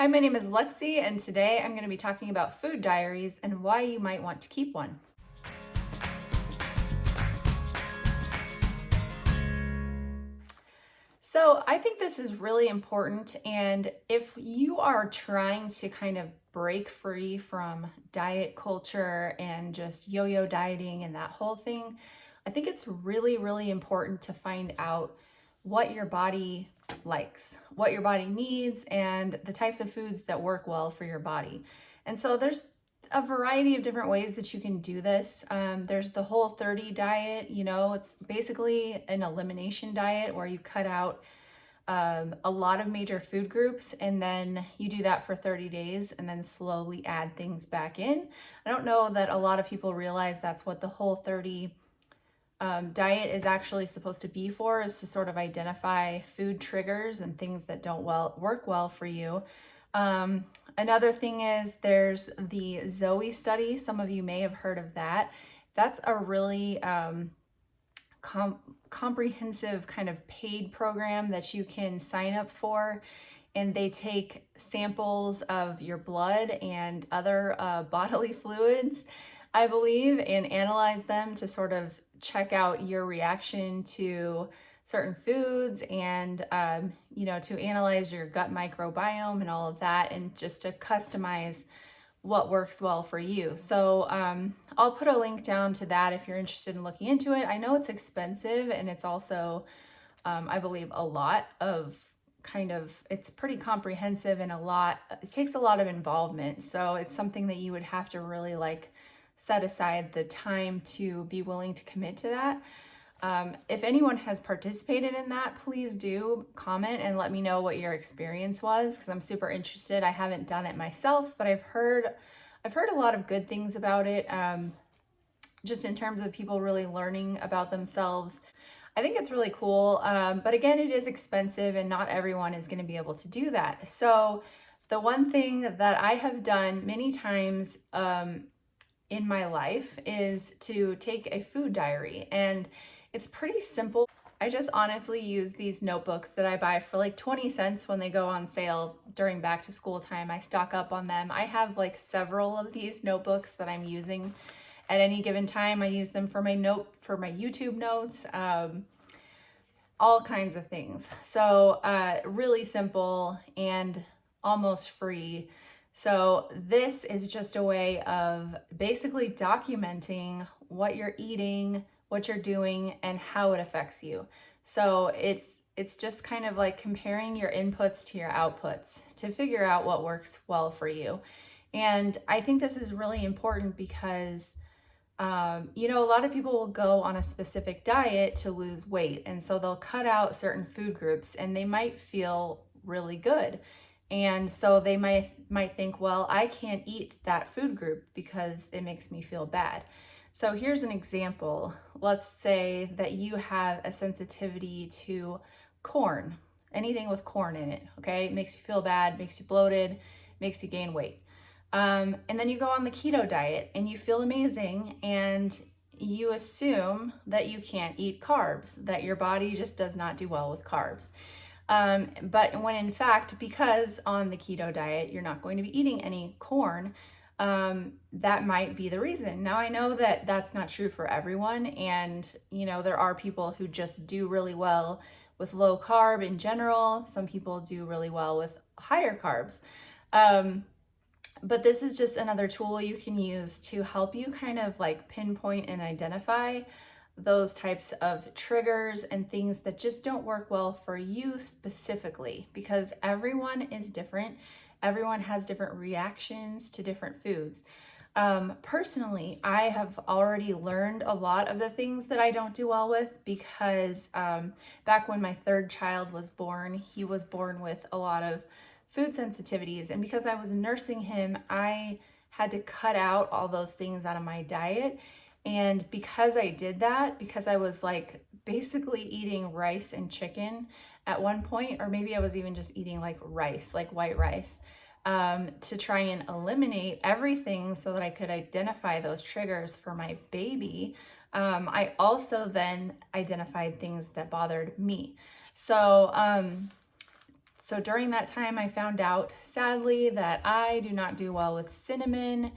Hi, my name is Lexi, and today I'm going to be talking about food diaries and why you might want to keep one. So I think this is really important, and if you are trying to kind of break free from diet culture and just yo-yo dieting and that whole thing, I think it's really, really important to find out what your body likes, what your body needs, and the types of foods that work well for your body. And so there's a variety of different ways that you can do this. There's the Whole30 diet, it's basically an elimination diet where you cut out a lot of major food groups, and then you do that for 30 days and then slowly add things back in. I don't know that a lot of people realize that's what the Whole30 diet is actually supposed to be for, is to sort of identify food triggers and things that don't work well for you. Another thing is there's the Zoe Study. Some of you may have heard of that. That's a really comprehensive kind of paid program that you can sign up for, and they take samples of your blood and other bodily fluids, I believe, and analyze them to sort of check out your reaction to certain foods and to analyze your gut microbiome and all of that, and just to customize what works well for you. So I'll put a link down to that if you're interested in looking into it. I know it's expensive, and it's also I believe a lot of it's pretty comprehensive, and it takes a lot of involvement. So it's something that you would have to really set aside the time to be willing to commit to that. If anyone has participated in that, please do comment and let me know what your experience was, because I'm super interested. I haven't done it myself, but I've heard a lot of good things about it, just in terms of people really learning about themselves. I think it's really cool, but again, it is expensive, and not everyone is going to be able to do that. So the one thing that I have done many times in my life is to take a food diary, and it's pretty simple. I just honestly use these notebooks that I buy for like 20 cents when they go on sale during back to school time. I stock up on them. I have several of these notebooks that I'm using at any given time. I use them for my YouTube notes, all kinds of things. So really simple and almost free. So this is just a way of basically documenting what you're eating, what you're doing, and how it affects you. So it's just kind of like comparing your inputs to your outputs to figure out what works well for you. And I think this is really important because a lot of people will go on a specific diet to lose weight, and so they'll cut out certain food groups, and they might feel really good. And so they might think, well, I can't eat that food group because it makes me feel bad. So here's an example. Let's say that you have a sensitivity to corn, anything with corn in it, okay? It makes you feel bad, makes you bloated, makes you gain weight. And then you go on the keto diet and you feel amazing, and you assume that you can't eat carbs, that your body just does not do well with carbs. But when in fact, because on the keto diet, you're not going to be eating any corn, that might be the reason. Now, I know that that's not true for everyone. And, there are people who just do really well with low carb in general. Some people do really well with higher carbs. But this is just another tool you can use to help you kind of pinpoint and identify those types of triggers and things that just don't work well for you specifically, because everyone is different. Everyone has different reactions to different foods. Personally, I have already learned a lot of the things that I don't do well with, because back when my third child was born, he was born with a lot of food sensitivities. And because I was nursing him, I had to cut out all those things out of my diet. And because I did that, because I was basically eating rice and chicken at one point, or maybe I was even just eating rice, white rice, to try and eliminate everything so that I could identify those triggers for my baby, I also then identified things that bothered me. So So during that time, I found out, sadly, that I do not do well with cinnamon,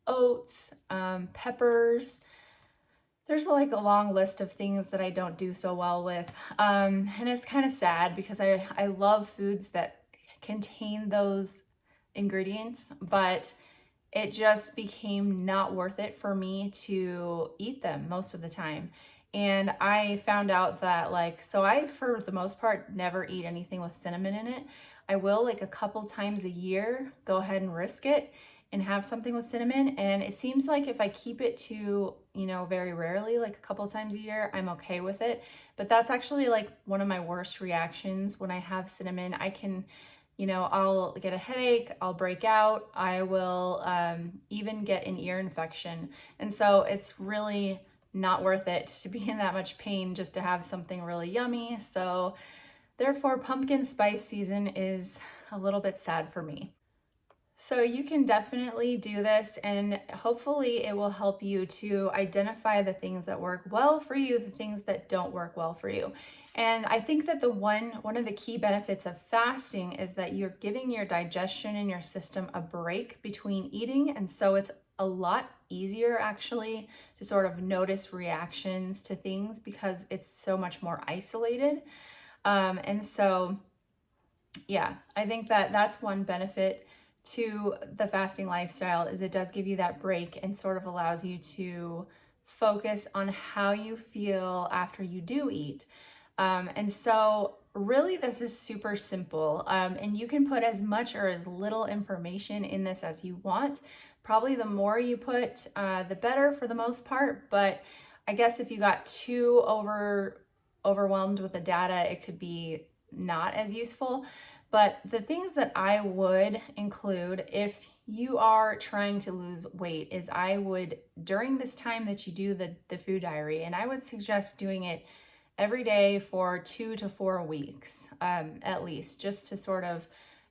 oats, peppers. There's like a long list of things that I don't do so well with. And it's kind of sad because I love foods that contain those ingredients, but it just became not worth it for me to eat them most of the time. And I found out that so I, for the most part, never eat anything with cinnamon in it. I will like a couple times a year go ahead and risk it and have something with cinnamon. And it seems like if I keep it to, very rarely, like a couple times a year, I'm okay with it. But that's actually like one of my worst reactions when I have cinnamon. I can, I'll get a headache, I'll break out, I will even get an ear infection. And so it's really not worth it to be in that much pain just to have something really yummy. So therefore, pumpkin spice season is a little bit sad for me. So you can definitely do this, and hopefully it will help you to identify the things that work well for you, the things that don't work well for you. And I think that one of the key benefits of fasting is that you're giving your digestion and your system a break between eating. And so it's a lot easier actually to sort of notice reactions to things because it's so much more isolated. And so, yeah, I think that that's one benefit to the fasting lifestyle, is it does give you that break and sort of allows you to focus on how you feel after you do eat. And so really this is super simple, and you can put as much or as little information in this as you want. Probably the more you put, the better for the most part, but I guess if you got too overwhelmed with the data, it could be not as useful. But the things that I would include if you are trying to lose weight is I would, during this time that you do the food diary, and I would suggest doing it every day for 2 to 4 weeks, at least, just to sort of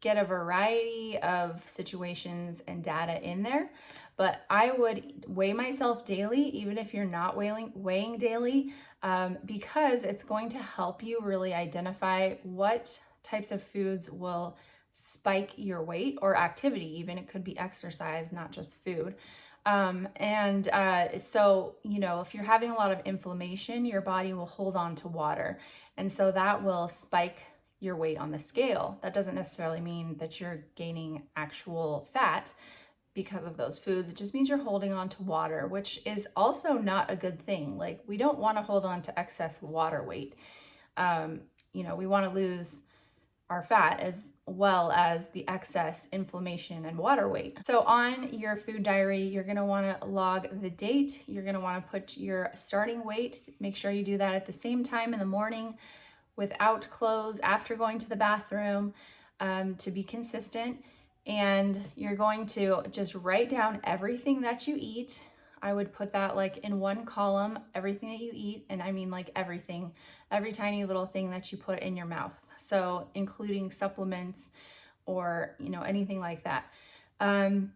get a variety of situations and data in there. But I would weigh myself daily, even if you're not weighing daily, because it's going to help you really identify what types of foods will spike your weight, or activity even. It could be exercise, not just food. So, if you're having a lot of inflammation, your body will hold on to water. And so that will spike your weight on the scale. That doesn't necessarily mean that you're gaining actual fat because of those foods. It just means you're holding on to water, which is also not a good thing. Like, we don't want to hold on to excess water weight. We want to lose our fat as well as the excess inflammation and water weight. So on your food diary, you're going to want to log the date. You're going to want to put your starting weight. Make sure you do that at the same time in the morning without clothes after going to the bathroom, to be consistent. And you're going to just write down everything that you eat. I would put that like in one column, everything that you eat. And I mean like everything, every tiny little thing that you put in your mouth. So including supplements or, anything like that. And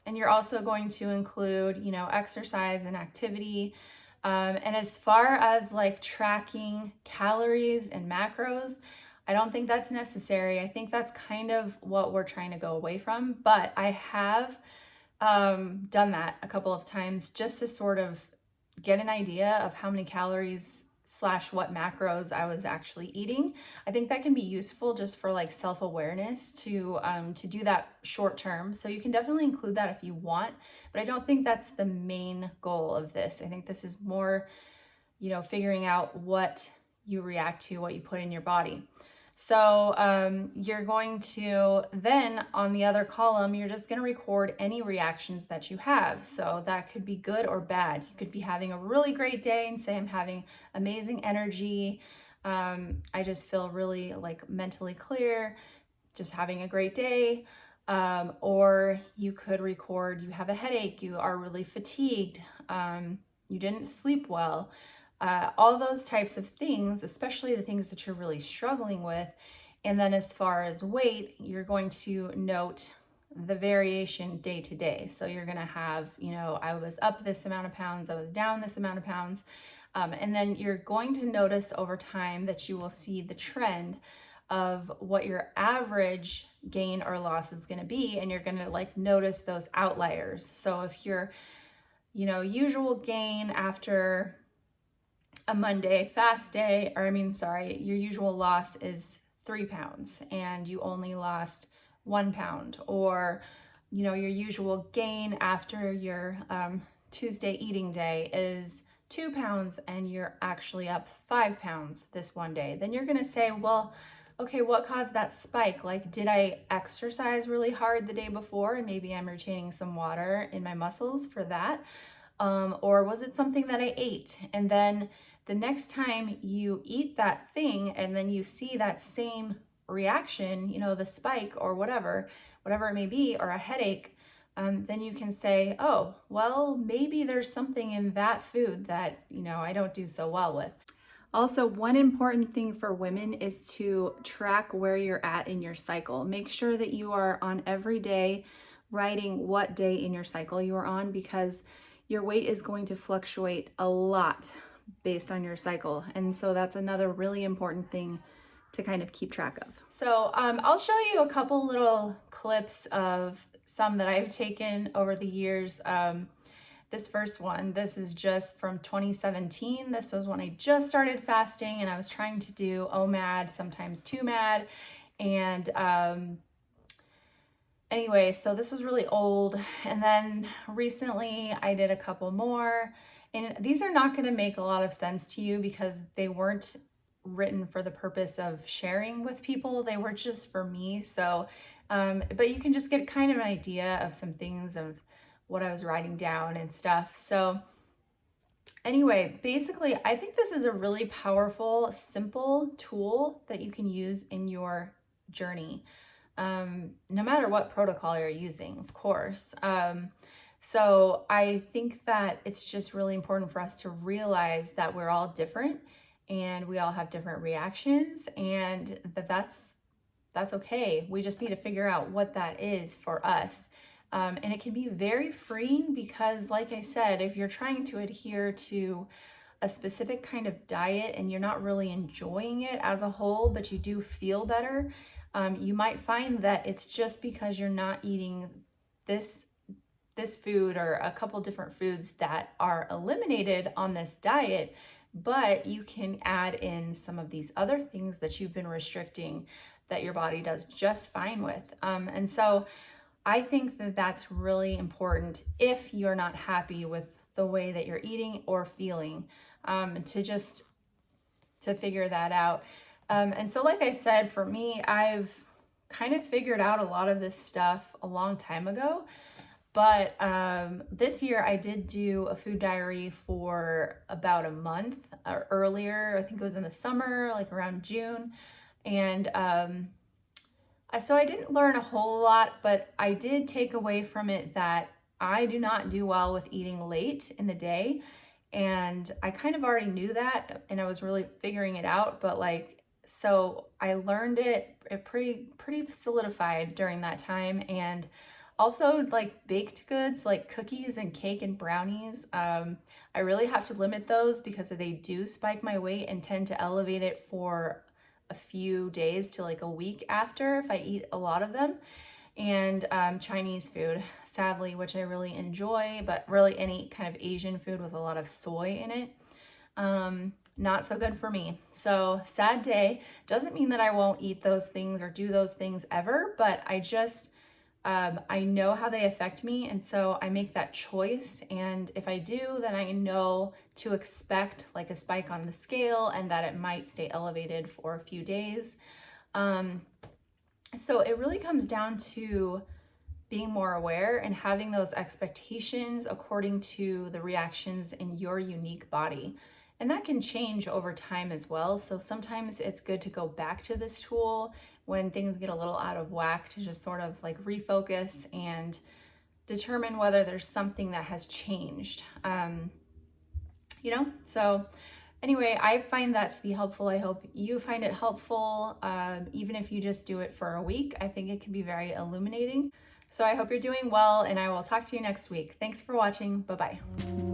you're also going to include, exercise and activity. And as far as like tracking calories and macros, I don't think that's necessary. I think that's kind of what we're trying to go away from. But I have done that a couple of times just to sort of get an idea of how many calories / what macros I was actually eating. I think that can be useful just for like self-awareness to do that short term. So you can definitely include that if you want, but I don't think that's the main goal of this. I think this is more, figuring out what you react to, what you put in your body. So you're going to then, on the other column, you're just going to record any reactions that you have. So that could be good or bad. You could be having a really great day and say, I'm having amazing energy. I just feel really like mentally clear, just having a great day. Or you could record, you have a headache, you are really fatigued, you didn't sleep well. All those types of things, especially the things that you're really struggling with. And then as far as weight, you're going to note the variation day to day. So you're going to have, I was up this amount of pounds, I was down this amount of pounds. And then you're going to notice over time that you will see the trend of what your average gain or loss is going to be, and you're going to like notice those outliers. So if your usual gain after a Monday fast day, your usual loss is 3 pounds and you only lost 1 pound, or your usual gain after your Tuesday eating day is 2 pounds and you're actually up 5 pounds this one day, then you're gonna say, well, okay, what caused that spike? Like, did I exercise really hard the day before and maybe I'm retaining some water in my muscles for that? Or was it something that I ate? And then the next time you eat that thing and then you see that same reaction, the spike or whatever it may be, or a headache, then you can say, oh, well, maybe there's something in that food that, I don't do so well with. Also, one important thing for women is to track where you're at in your cycle. Make sure that you are on every day writing what day in your cycle you are on, because your weight is going to fluctuate a lot based on your cycle. And so that's another really important thing to kind of keep track of. So I'll show you a couple little clips of some that I've taken over the years. This first one, this is just from 2017. This was when I just started fasting and I was trying to do OMAD, sometimes 2MAD. And anyway, so this was really old. And then recently I did a couple more. And these are not going to make a lot of sense to you because they weren't written for the purpose of sharing with people. They were just for me. So, but you can just get kind of an idea of some things of what I was writing down and stuff. So anyway, basically, I think this is a really powerful, simple tool that you can use in your journey, no matter what protocol you're using, of course. So I think that it's just really important for us to realize that we're all different and we all have different reactions, and that's okay. We just need to figure out what that is for us. And it can be very freeing because, like I said, if you're trying to adhere to a specific kind of diet and you're not really enjoying it as a whole, but you do feel better, you might find that it's just because you're not eating this food or a couple different foods that are eliminated on this diet, but you can add in some of these other things that you've been restricting that your body does just fine with. And so I think that that's really important if you're not happy with the way that you're eating or feeling, to figure that out. And so, like I said, for me, I've kind of figured out a lot of this stuff a long time ago. But this year I did do a food diary for about a month earlier. I think it was in the summer, like around June. And so I didn't learn a whole lot, but I did take away from it that I do not do well with eating late in the day. And I kind of already knew that, and I was really figuring it out. But so I learned it pretty solidified during that time. And also, like baked goods, like cookies and cake and brownies, I really have to limit those because they do spike my weight and tend to elevate it for a few days to like a week after if I eat a lot of them. And Chinese food, sadly, which I really enjoy, but really any kind of Asian food with a lot of soy in it, not so good for me. So sad day. Doesn't mean that I won't eat those things or do those things ever, but I know how they affect me, and so I make that choice. And if I do, then I know to expect like a spike on the scale and that it might stay elevated for a few days. So it really comes down to being more aware and having those expectations according to the reactions in your unique body. And that can change over time as well. So sometimes it's good to go back to this tool when things get a little out of whack to just sort of like refocus and determine whether there's something that has changed. So anyway, I find that to be helpful. I hope you find it helpful. Even if you just do it for a week, I think it can be very illuminating. So I hope you're doing well, and I will talk to you next week. Thanks for watching. Bye-bye.